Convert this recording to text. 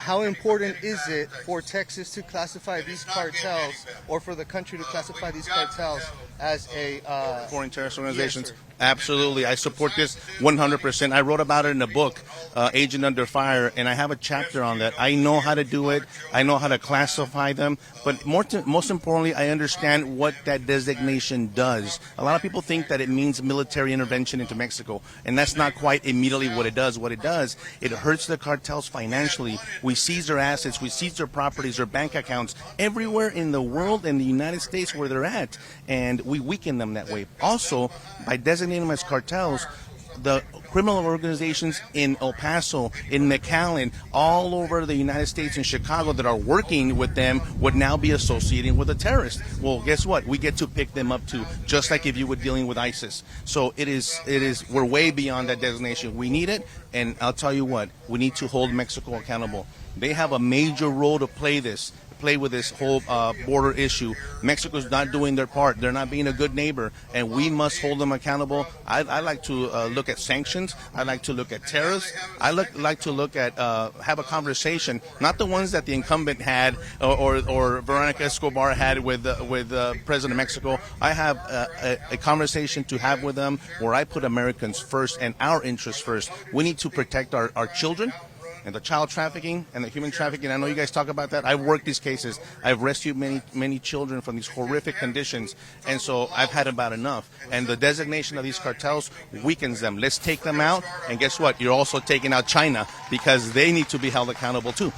How important is it for Texas to classify these cartels, or for the country to classify these cartels as a foreign terrorist organizations? Yes, Absolutely. I support this 100%. I wrote about it in a book, Agent Under Fire, and I have a chapter on that. I know how to do it. I know how to classify them. But most importantly, I understand what that designation does. A lot of people think that it means military intervention into Mexico, and that's not quite immediately what it does. What it does, it hurts the cartels financially. We seize their assets, we seize their properties, their bank accounts, everywhere in the world and the United States where they're at, and we weaken them that way. Also, by designating them as cartels, the criminal organizations in El Paso, in McAllen, all over the United States, in Chicago, that are working with them would now be associating with a terrorist. Well, guess what? We get to pick them up too, just like if you were dealing with ISIS. So we're way beyond that designation. We need it, and I'll tell you what, we need to hold Mexico accountable. They have a major role to play with this whole border issue. Mexico's not doing their part. They're not being a good neighbor, and we must hold them accountable. I like to look at sanctions. I like to look at tariffs. I like to look at have a conversation, not the ones that the incumbent had or Veronica Escobar had with President of Mexico. I have a conversation to have with them where I put Americans first and our interests first. We need to protect our children, and the child trafficking and the human trafficking. I know you guys talk about that. I've worked these cases. I've rescued many children from these horrific conditions, and so I've had about enough. And the designation of these cartels weakens them. Let's take them out, and guess what? You're also taking out China, because they need to be held accountable too.